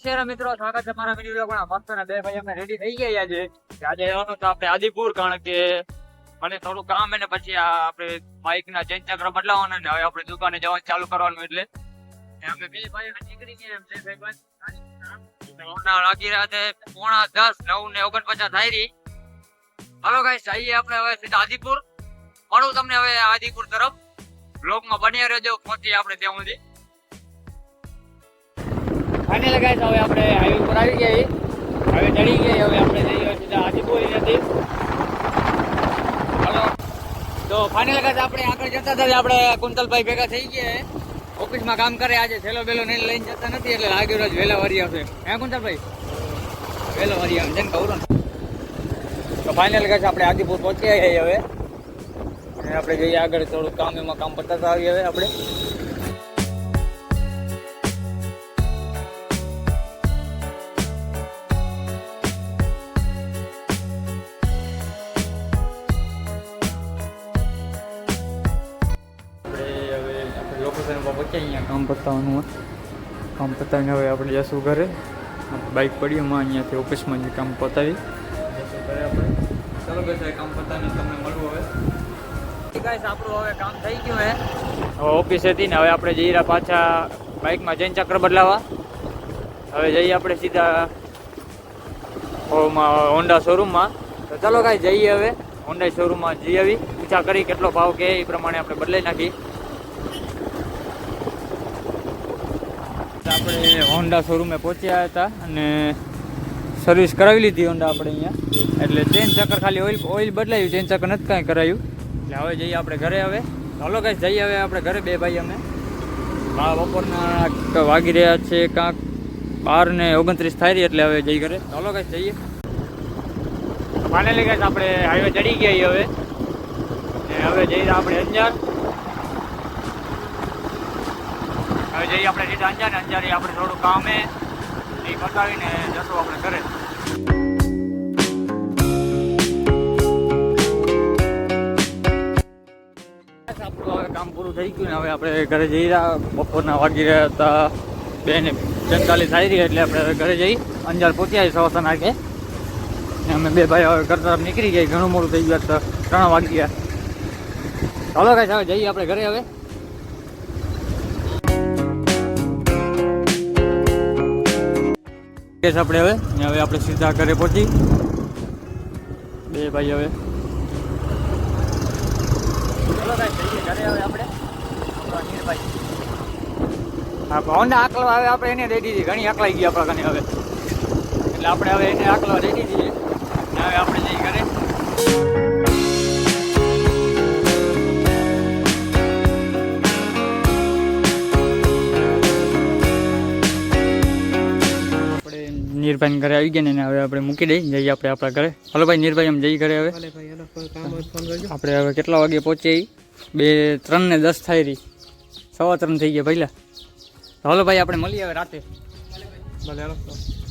નમસ્કાર મિત્રો, સ્વાગત છે મારા વિડિયો પણ મસ્ત ને બે ભાઈ અમે રેડી થઈ ગયા છે. આજે જવાનું તો આપણે આદિપુર, કારણ કે મને થોડું કામ અને પછી આ આપણે બાઇક ના ચેન ચક્ર બદલાવાના ને હવે આપણે દુકાને જવાનું ચાલુ કરવાનું, એટલે અમે બે ભાઈ નીકળી ગયા એમ છે ભાઈ. લાગી રહ્યા છે 9:10, 9:49 થાય રહી. હાલો ગાઈસ, જઈએ આપણે હવે સીધા આદિપુર. મળું તમને હવે આદિપુર તરફ. બ્લોગમાં બન્યા રહેજો, પહોંચીએ આપણે ત્યાં સુધી. ફાઇનલ ગાઈસ, હવે આપણે હાઈવે પર આવી ગયા, હવે ચડી ગયા. હવે આપણે જઈએ સીધા આદિપુર નથી. હાલો તો ફાઇનલ ગાઈસ, આપણે આગળ જતા હતા આપણે કુંતલભાઈ ભેગા થઈ ગયા. ઓફિસમાં કામ કરે, આજે થેલો બેલો નહીં લઈને જતા નથી, એટલે લાગ્યું રોજ વહેલા વારી આવશે. હે કુંતલભાઈ, વહેલો વારી આવે છે ને કહું. તો ફાઇનલ ગાઈસ, આપણે આદિપુર પહોંચી ગયા હવે. અને આપણે જઈએ આગળ, થોડું કામ એમાં કામ પતાતા આવીએ હવે આપણે. અહીંયા કામ પતાવવાનું હોય, કામ પતાવીને હવે આપણે જશું ઘરે. બાઇક પડી એમાં અહીંયાથી ઓફિસમાં જે કામ પતાવી જશું ઘરે આપણે. ચાલો બેસાય, કામ પતાવીને તમને મળવું હવે. ગાઈસ, આપણું હવે કામ થઈ ગયું હે ઓફિસ હતી ને. હવે આપણે જઈ રહ્યા પાછા બાઇકમાં ચેન ચક્ર બદલાવા. હવે જઈએ આપણે સીધા હોન્ડા શોરૂમમાં. તો ચાલો ગાઈસ, જઈએ હવે હોન્ડા શોરૂમમાં જઈ આવી. પૂછા કરી કેટલો ભાવ કે એ પ્રમાણે આપણે બદલાઈ નાખી. આપણે હોન્ડા શોરૂમે પહોંચ્યા હતા અને સર્વિસ કરાવી લીધી હોન્ડા આપણે અહીંયા. એટલે ચેન ચક્કર ખાલી ઓઇલ બદલાયું, ચેન ચક્કર નથી કાંઈ કરાયું. એટલે હવે જઈએ આપણે ઘરે. હવે ચાલો ગાઈસ, જઈએ હવે આપણે ઘરે. બે ભાઈ અમે બપોરના વાગી રહ્યા છે કાંક 12:29 થાય રહી, એટલે હવે જઈ ઘરે. ચાલો ગાઈસ, જઈએ. ફાઇનલી ગાઈસ, આપણે હાઈવે ચડી ગયા હવે. ને હવે જઈએ આપણે અંજાર. હવે જઈએ આપણે સીધા અંજાર ને અંજારી આપણે થોડું કામ એ બતાવીને જશું આપણે ઘરે. આપણું હવે કામ પૂરું થઈ ગયું ને હવે આપણે ઘરે જઈ રહ્યા. બપોરના વાગી રહ્યા હતા 2:45 થાય રહી, એટલે આપણે હવે ઘરે જઈ અંજાર પહોંચ્યા 3:15 વાગે. ને અમે બે ભાઈ હવે ઘર તરફ નીકળી ગયા. ઘણું મોડું થઈ ગયું, તો 3 વાગી ગયા. ચાલો ગાઈસ, હવે જઈએ આપણે ઘરે. હવે આપણે હવે આપણે સીધા ઘરે પહોંચી બે ભાઈ. હવે ચલો ગાઈસ, જઈએ ઘરે. હવે આપણે નીરભાઈ હોન્ડા આકલો હવે આપણે એને દઈ દીધી. ઘણી આકલાઈ ગઈ આપણા કને હવે, એટલે આપણે હવે એને આકલવા દઈ દીધી. હવે આપણે જઈએ ઘરે. નીરભાઈ ઘરે આવી ગયા ને હવે આપણે મૂકી દઈ જઈએ આપણે આપણા ઘરે. હલો ભાઈ નીરભાઈ, એમ જઈ ઘરે. હવે આપણે હવે કેટલા વાગે પહોંચીએ? 3:10 થાય રહી, 3:15 થઈ ગયા પહેલાં. હલો ભાઈ, આપણે મળીએ હવે રાતે. ભલે હાલો.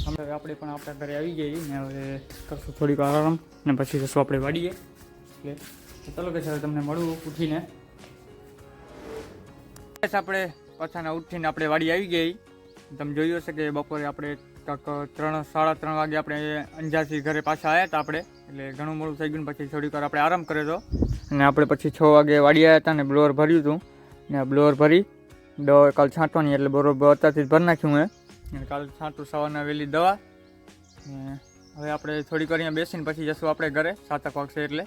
હવે આપણે પણ આપણા ઘરે આવી ગઈ ને હવે કરશું થોડીક આરામ ને પછી જશું આપણે વાડીએ. એટલે ચાલો કે હવે તમને મળવું ઉઠીને. આપણે પાછાના ઉઠીને આપણે વાડી આવી ગઈ. તમે જોયું હશે કે બપોરે આપણે 3:30 વાગે આપણે અંજારથી ઘરે પાછા આવ્યા હતા આપણે. એટલે ઘણું મોડું થઈ ગયું. પછી થોડીક વાર આપણે આરામ કર્યો હતો અને આપણે પછી 6 વાગે વાડી આવ્યા હતા ને બ્લોઅર ભર્યું હતું. ને બ્લોઅર ભરી દવા કાલ છાંટવાની, એટલે બરોબર અત્યારથી જ ભરી નાખ્યું મેં. અને કાલ છાંટું સવારના વહેલી દવા. ને હવે આપણે થોડીક વાર અહીંયા બેસીને પછી જશું આપણે ઘરે. 7 વાગશે એટલે.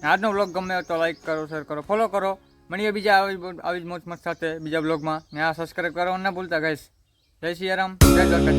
આજનો બ્લોગ ગમે તો લાઈક કરો, શેર કરો, ફોલો કરો. મળીએ બીજા આવી જ મોજ મસ્ત સાથે બીજા બ્લોગમાં. ને આ સબસ્ક્રાઈબ કરવાનું ના ભૂલતા ગાઈસ. જય સિયારામ, જય દ્વારકા.